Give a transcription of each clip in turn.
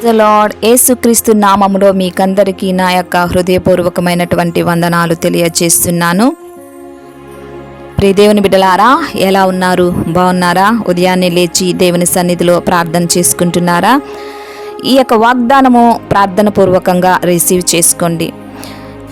The lord. యేసుక్రీస్తు నామములో మీకందరికీ నా యొక్క హృదయపూర్వకమైనటువంటి వందనాలు తెలియజేస్తున్నాను. ప్రియ దేవుని బిడ్డలారా, ఎలా ఉన్నారు? బాగున్నారా? ఉదయాన్నే లేచి దేవుని సన్నిధిలో ప్రార్థన చేసుకుంటున్నారా? ఈ యొక్క వాగ్దానము ప్రార్థన పూర్వకంగా రిసీవ్ చేసుకోండి.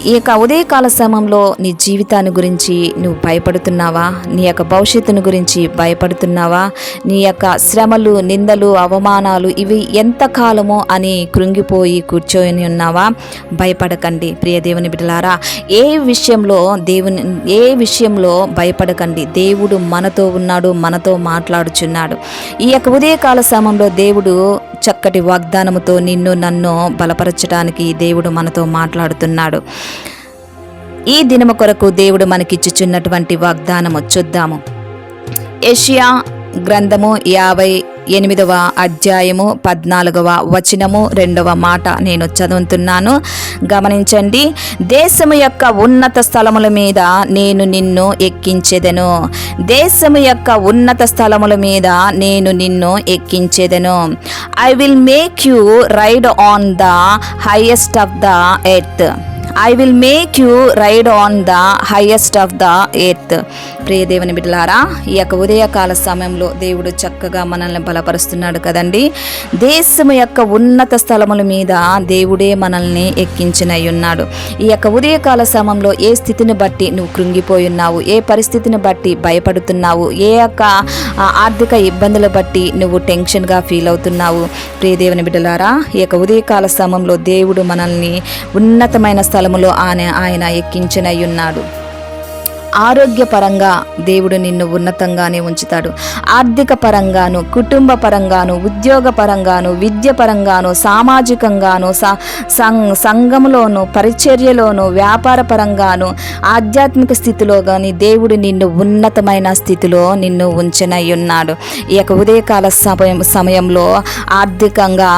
ఈ యొక్క ఉదయకాల సమయంలో నీ జీవితాన్ని గురించి నువ్వు భయపడుతున్నావా? నీ యొక్క భవిష్యత్తును గురించి భయపడుతున్నావా? నీ యొక్క శ్రమలు, నిందలు, అవమానాలు ఇవి ఎంతకాలమో అని కృంగిపోయి కూర్చొని ఉన్నావా? భయపడకండి ప్రియ దేవుని బిడ్డలారా. ఏ విషయంలో భయపడకండి. దేవుడు మనతో ఉన్నాడు, మనతో మాట్లాడుచున్నాడు. ఈ యొక్క ఉదయకాల సమయంలో దేవుడు చక్కటి వాగ్దానముతో నిన్ను నన్ను బలపరచడానికి దేవుడు మనతో మాట్లాడుతున్నాడు. ఈ దినము కొరకు దేవుడు మనకిచ్చుచున్నటువంటి వాగ్దానము చూద్దాము. యెషయా గ్రంథము 58వ అధ్యాయము 14వ వచనము 2వ మాట నేను చదువుతున్నాను. గమనించండి. దేశము యొక్క ఉన్నత స్థలముల మీద నేను నిన్ను ఎక్కించెదను. దేశము యొక్క ఉన్నత స్థలముల మీద నేను నిన్ను ఎక్కించెదను. I will make you ride on the highest of the earth. I will make you ride on the highest of the earth. ప్రియ దేవుని బిడ్డలారా, ఈ యొక్క ఉదయకాల సమయంలో దేవుడు చక్కగా మనల్ని బలపరుస్తున్నాడు కదండి. దేశము యొక్క ఉన్నత స్థలముల మీద దేవుడే మనల్ని ఎక్కించినై ఉన్నాడు. ఈ యొక్క ఉదయకాల సమయంలో ఏ స్థితిని బట్టి నువ్వు కృంగిపోయి ఉన్నావు? ఏ పరిస్థితిని బట్టి భయపడుతున్నావు? ఏ యొక్క ఆర్థిక ఇబ్బందులు బట్టి నువ్వు టెన్షన్గా ఫీల్ అవుతున్నావు? ప్రియ దేవుని బిడ్డలారా, ఈ యొక్క ఉదయకాల సమయంలో దేవుడు మనల్ని ఉన్నతమైన స్థలములో ఆయన ఎక్కించినై ఉన్నాడు. ఆరోగ్యపరంగా దేవుడు నిన్ను ఉన్నతంగానే ఉంచుతాడు. ఆర్థిక పరంగాను, కుటుంబ పరంగాను, ఉద్యోగ పరంగాను, విద్య పరంగాను, సామాజికంగాను, సంఘంలోను, పరిచర్యలోను, వ్యాపార పరంగాను, ఆధ్యాత్మిక స్థితిలో కానీ దేవుడు నిన్ను ఉన్నతమైన స్థితిలో నిన్ను ఉంచనై ఉన్నాడు. ఈ యొక్క ఉదయకాల సమయంలో ఆర్థికంగా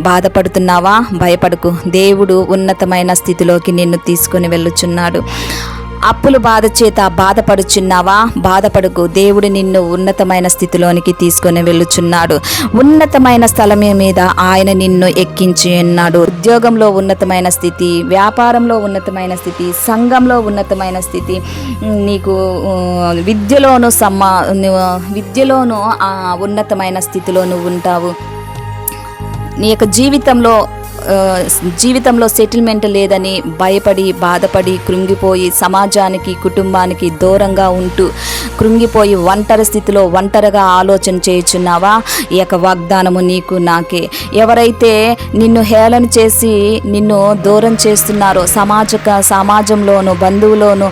బాధపడుతున్నావా? భయపడకు. దేవుడు ఉన్నతమైన స్థితిలోకి నిన్ను తీసుకొని వెళ్ళుచున్నాడు. అప్పుల బాధ చేత బాధపడుచున్నావా? బాధపడకు. దేవుడు నిన్ను ఉన్నతమైన స్థితిలోనికి తీసుకొని వెళ్ళుచున్నాడు. ఉన్నతమైన స్థలం మీద ఆయన నిన్ను ఎక్కించి ఉన్నాడు. ఉద్యోగంలో ఉన్నతమైన స్థితి, వ్యాపారంలో ఉన్నతమైన స్థితి, సంఘంలో ఉన్నతమైన స్థితి, నీకు విద్యలోను ఉన్నతమైన స్థితిలో నువ్వు ఉంటావు. నీ యొక్క జీవితంలో సెటిల్మెంట్ లేదని భయపడి, బాధపడి, కృంగిపోయి, సమాజానికి, కుటుంబానికి దూరంగా ఉంటూ కృంగిపోయి ఒంటరి స్థితిలో ఒంటరిగా ఆలోచన చేయుచున్నావా? ఈ యొక్క వాగ్దానము నీకు నాకే. ఎవరైతే నిన్ను హేళన చేసి నిన్ను దూరం చేస్తున్నారో, సమాజంలోను, బంధువులోను,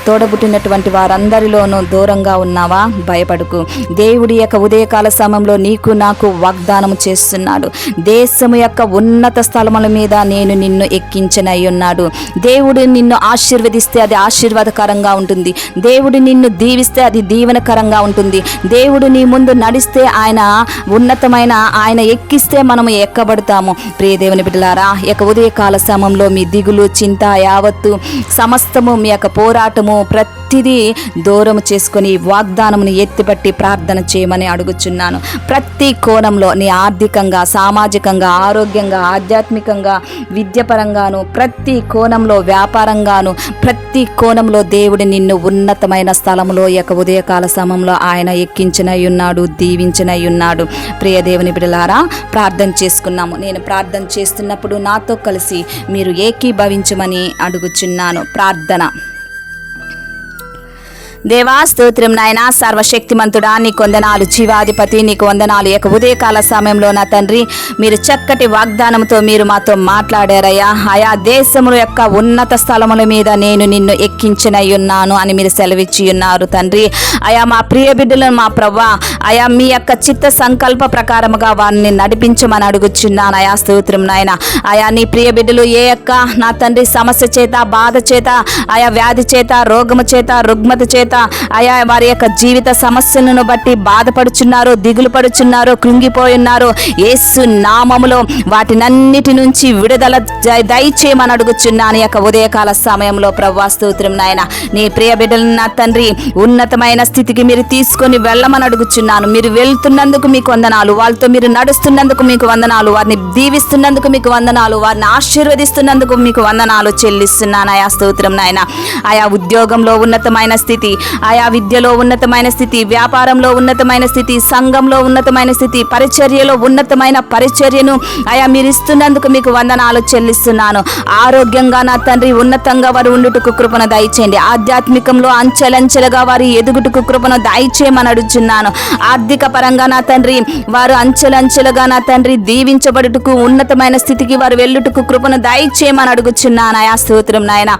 తోడబుట్టినటువంటి వారందరిలోనూ దూరంగా ఉన్నావా? భయపడకు. దేవుడి యొక్క ఉదయకాల సమయంలో నీకు నాకు వాగ్దానము చేస్తున్నాడు. దేశము యొక్క ఉన్నత స్థలముల మీద నేను నిన్ను ఎక్కించనై ఉన్నాడు. దేవుడు నిన్ను ఆశీర్వదిస్తే అది ఆశీర్వాదకరంగా ఉంటుంది. దేవుడు నిన్ను దీవిస్తే అది దీవెనకరంగా ఉంటుంది. దేవుడు నీ ముందు నడిస్తే ఆయన ఎక్కిస్తే మనము ఎక్కబడతాము. ప్రియ దేవుని బిడ్డలారా, ఈ యొక్క ఉదయకాల సమయంలో మీ దిగులు, చింత యావత్తు సమస్తము, మీ యొక్క పోరాటము ప్రతిదీ దూరం చేసుకొని వాగ్దానమును ఎత్తిపట్టి ప్రార్థన చేయమని అడుగుచున్నాను. ప్రతి కోణంలో నీ ఆర్థికంగా, సామాజికంగా, ఆరోగ్యంగా, ఆధ్యాత్మికంగా, విద్యపరంగాను, ప్రతి కోణంలో, వ్యాపారంగాను, ప్రతి కోణంలో దేవుడు నిన్ను ఉన్నతమైన స్థలంలో ఈ యొక్క ఉదయకాల సమయంలో ఆయన ఎక్కించినై ఉన్నాడు, దీవించినై ఉన్నాడు. ప్రియ దేవుని బిడ్డలారా, ప్రార్థన చేసుకున్నాము. నేను ప్రార్థన చేస్తున్నప్పుడు నాతో కలిసి మీరు ఏకీభవించమని అడుగుచున్నాను. ప్రార్థన. దేవా స్తోత్రం నాయనా, సర్వశక్తిమంతుడా నీకు వందనాలు. జీవాధిపతి నీకు వందనాలు. యొక్క ఉదయకాల సమయంలో నా తండ్రి మీరు చక్కటి వాగ్దానంతో మీరు మాతో మాట్లాడారయ్యా. ఆయా దేశముల యొక్క ఉన్నత స్థలముల మీద నేను నిన్ను ఎక్కించినై ఉన్నాను అని మీరు సెలవిచ్చి ఉన్నారు తండ్రి. ఆయా మా ప్రియ బిడ్డలను మా ప్రవ్వా ఆయా మీ యొక్క చిత్త సంకల్ప ప్రకారముగా వారిని నడిపించమని అడుగుచున్నాను. ఆయా స్తోత్రం నాయన. ఆయా నీ ప్రియ బిడ్డలు ఏ యొక్క నా తండ్రి సమస్య చేత, బాధ చేత, ఆయా వ్యాధి చేత, రోగము చేత, రుగ్మత చేత అయా వారి యొక్క జీవిత సమస్యలను బట్టి బాధపడుచున్నారో, దిగులు పడుచున్నారో, కృంగిపోయి ఉన్నారో, యేసు నామములో వాటినన్నిటి నుంచి విడుదల దయచేయమని అడుగుచున్నాను. యొక్క ఉదయకాల సమయంలో ప్రభువా స్తోత్రం నాయన. నీ ప్రియ బిడ్డలను నా తండ్రి ఉన్నతమైన స్థితికి మీరు తీసుకొని వెళ్ళమని అడుగుచున్నాను. మీరు వెళ్తున్నందుకు మీకు వందనాలు, వాళ్ళతో మీరు నడుస్తున్నందుకు మీకు వందనాలు, వారిని దీవిస్తున్నందుకు మీకు వందనాలు, వారిని ఆశీర్వదిస్తున్నందుకు మీకు వందనాలు చెల్లిస్తున్నాను. ఆయా స్తోత్రం నాయన. ఆయా ఉద్యోగంలో ఉన్నతమైన స్థితి, ఆయా విద్యలో ఉన్నతమైన స్థితి, వ్యాపారంలో ఉన్నతమైన స్థితి, సంఘంలో ఉన్నతమైన స్థితి, పరిచర్యలో ఉన్నతమైన పరిచర్యను ఆయా మీరు ఇస్తున్నందుకు మీకు వందనాలు చెల్లిస్తున్నాను. ఆరోగ్యంగా నా తండ్రి ఉన్నతంగా వారు ఉండుటకు కృపను దయచేయండి. ఆధ్యాత్మికంలో అంచెలంచెలుగా వారు ఎదుగుటకు కృపను దయచేయమని అడుగుచున్నాను. ఆర్థిక పరంగా నా తండ్రి వారు అంచెలంచెలుగా నా తండ్రి దీవించబడుటకు, ఉన్నతమైన స్థితికి వారు వెళ్ళుటకు కృపను దయచేయమని అడుగుచున్నాను. ఆయా స్తోత్రం నాయన.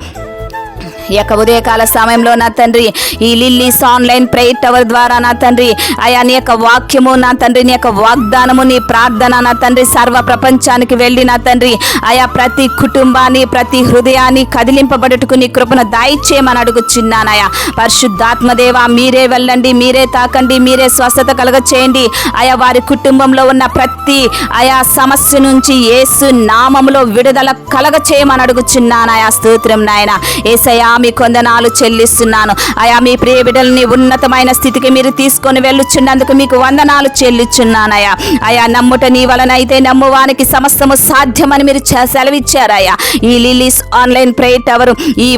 ఈ యొక్క ఉదయకాల సమయంలో నా తండ్రి ఈ లిల్లీస్ ఆన్లైన్ ప్రేయర్ టవర్ ద్వారా నా తండ్రి అయా నీ యొక్క వాక్యము, నా తండ్రి నీ యొక్క వాగ్దానము, నీ ప్రార్థన నా తండ్రి సర్వ ప్రపంచానికి వెళ్ళి నా తండ్రి అయా ప్రతి కుటుంబాన్ని, ప్రతి హృదయాన్ని కదిలింపబడుటకు నీ కృపను దయచేయమని అడుగుచున్నానయా. పరిశుద్ధాత్మదేవ మీరే వెళ్ళండి, మీరే తాకండి, మీరే స్వస్థత కలగ చేయండి. అయా వారి కుటుంబంలో ఉన్న ప్రతి అయా సమస్య నుంచి యేసు నామములో విడుదల కలగ చేయమని అడుగుచున్నానయా. స్తోత్రం నాయన. యేసయ్యా మీకు వందనాలు చెల్లిస్తున్నాను. అయా మీ ప్రియ బిడ్డల్ని ఉన్నతమైన స్థితికి మీరు తీసుకొని వెళ్ళుచున్నందుకు మీకు వందనాలు చెల్లిస్తున్నానయా. అయా నమ్ముట నీ వలన అయితే నమ్మువానికి సమస్తము సాధ్యమని మీరు సెలవిచ్చారయ్యా. ఈ లిల్లీస్ ఆన్లైన్ ప్రేయర్ టవర్ ఈ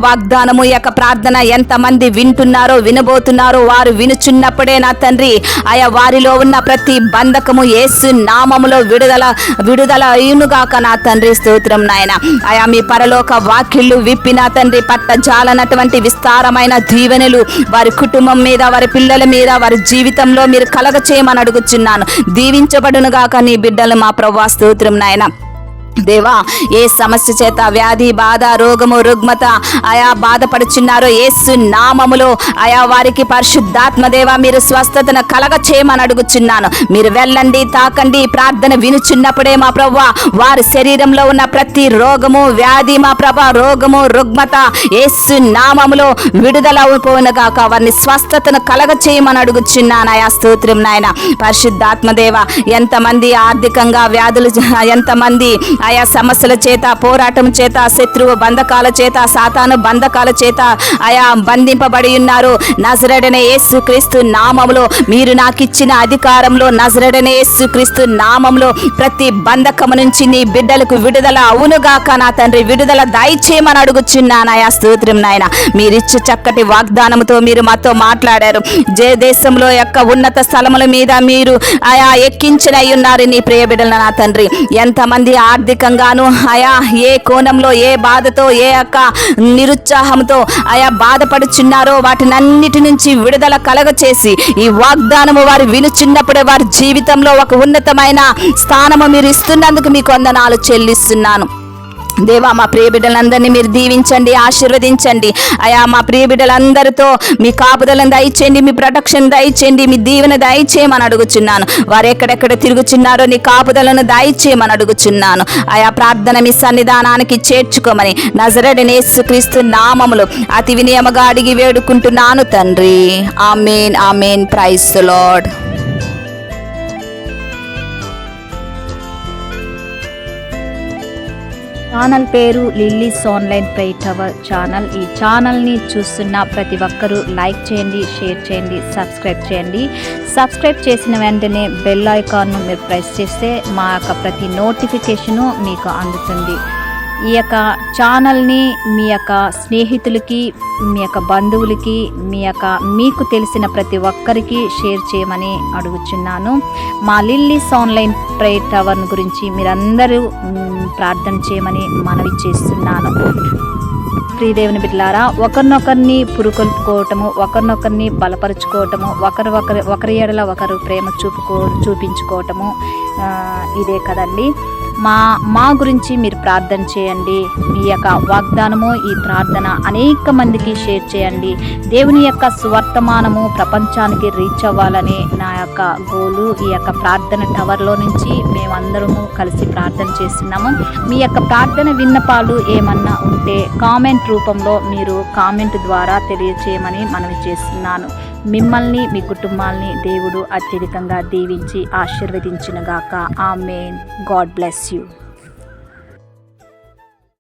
వాగ్దానము యొక్క ప్రార్థన ఎంతమంది వింటున్నారో, వినబోతున్నారో, వారు వినుచున్నప్పుడే నా తండ్రి అయా వారిలో ఉన్న ప్రతి బంధకము యేసు నామములో విడుదల అయ్యునుగాక నా తండ్రి. స్తోత్రం నాయన. అయా మీ పరలోక వాక్యులు విప్పి నా తండ్రి పట్టజాలనటువంటి విస్తారమైన దీవెనలు వారి కుటుంబం మీద, వారి పిల్లల మీద, వారి జీవితంలో మీరు కలగ చేయమని అడుగుచున్నాను. దీవించబడునుగాక నీ బిడ్డలు మా ప్రభువా స్తోత్రం నాయన. దేవా ఏ సమస్య చేత, వ్యాధి, బాధ, రోగము, రుగ్మత ఆయా బాధపడుచున్నారో యేసు నామములో ఆయా వారికి పరిశుద్ధాత్మ దేవా మీరు స్వస్థతను కలగ చేయమని అడుగుచున్నాను. మీరు వెళ్ళండి, తాకండి. ప్రార్థన వినుచున్నప్పుడే మా ప్రభువా వారి శరీరంలో ఉన్న ప్రతి రోగము, వ్యాధి మా ప్రభా, రోగము, రుగ్మత యేసు నామములో విడుదల అయిపోయినగాక వారిని స్వస్థతను కలగ చేయమని అడుగుచున్నాను. ఆయా స్తోత్రం నాయన. పరిశుద్ధాత్మ దేవా ఎంతమంది ఆర్థికంగా వ్యాధులు, ఎంతమంది ఆయా సమస్యల చేత, పోరాటం చేత, శత్రువు బంధకాల చేత, సాతాను బంధకాల చేత ఆయా బంధింపబడి ఉన్నారు. నజరేయుడైన యేసుక్రీస్తు నామములో మీరు నాకు ఇచ్చిన అధికారంలో, నజరేయుడైన యేసుక్రీస్తు నామములో ప్రతి బంధకము నుంచి నీ బిడ్డలకు విడుదల అవునుగాక నా తండ్రి. విడుదల దయచేయమని అడుగుచున్నాను. ఆయా స్తోత్రం నాయన. మీరిచ్చే చక్కటి వాగ్దానముతో మీరు మాతో మాట్లాడారు. దేశంలో యొక్క ఉన్నత స్థలముల మీద మీరు ఆయా ఎక్కించిన ఉన్నారు నీ ప్రియ బిడ్డలు నా తండ్రి. ఎంతమంది ఆర్థికంగాను ఆయా ఏ కోణంలో, ఏ బాధతో, ఏ యొక్క నిరుత్సాహంతో ఆయా బాధపడుచున్నారో వాటినన్నిటి నుంచి విడుదల కలగ చేసి ఈ వాగ్దానము వారు వినుచున్నప్పుడే వారి జీవితంలో ఒక ఉన్నతమైన స్థానము మీరు ఇస్తున్నందుకు మీకు వందనాలు చెల్లిస్తున్నాను. దేవా మా ప్రియ బిడ్డలందరినీ మీరు దీవించండి, ఆశీర్వదించండి. అయా మా ప్రియ బిడ్డలందరితో మీ కాపుదలను దయచేయండి, మీ ప్రొటెక్షన్ దయచేయండి, మీ దీవెన దయచేయమని అడుగుచున్నాను. వారు ఎక్కడెక్కడ తిరుగుచున్నారో నీ కాపుదలను దయచేయమని అడుగుచున్నాను. ఆయా ప్రార్థన మీ సన్నిధానానికి చేర్చుకోమని నజరేయుడైన యేసుక్రీస్తు నామములో అతి వినయముగా అడిగి వేడుకుంటున్నాను తండ్రి. Amen, amen. Praise the Lord. Channel పేరు lilies online prayer tower channel. ఈ ఛానల్ని చూస్తున్న ప్రతి ఒక్కరూ లైక్ చేయండి, షేర్ చేయండి, సబ్స్క్రైబ్ చేయండి. సబ్స్క్రైబ్ చేసిన వెంటనే బెల్ ఐకాన్ను మీరు ప్రెస్ చేస్తే మా యొక్క ప్రతి నోటిఫికేషను మీకు అందుతుంది. ఈ యొక్క ఛానల్ని మీ యొక్క స్నేహితులకి, మీ యొక్క బంధువులకి, మీకు తెలిసిన ప్రతి ఒక్కరికి షేర్ చేయమని అడుగుచున్నాను. మా లిల్లీస్ ఆన్లైన్ ప్రేయర్ టవర్ గురించి మీరందరూ ప్రార్థన చేయమని మనవి చేస్తున్నాను. ప్రియదేవుని బిడ్డలారా, ఒకరినొకరిని పురుకొల్పుకోవటము, ఒకరినొకరిని బలపరుచుకోవటము, ఒకరి ఎడల ఒకరు ప్రేమ చూపించుకోవటము ఇదే కదండి. మా గురించి మీరు ప్రార్థన చేయండి. మీ యొక్క వాగ్దానము, ఈ ప్రార్థన అనేక మందికి షేర్ చేయండి. దేవుని యొక్క సువర్తమానము ప్రపంచానికి రీచ్ అవ్వాలని నా యొక్క గోలు. ఈ యొక్క ప్రార్థన టవర్లో నుంచి మేమందరము కలిసి ప్రార్థన చేస్తున్నాము. మీ యొక్క ప్రార్థన విన్నపాలు ఏమన్నా ఉంటే కామెంట్ రూపంలో మీరు కామెంట్ ద్వారా తెలియచేయమని మనవి చేస్తున్నాను. మిమ్మల్ని, మీ కుటుంబాల్ని దేవుడు అత్యధికంగా దీవించి ఆశీర్వదించునుగాక. ఆమేన్. God bless you.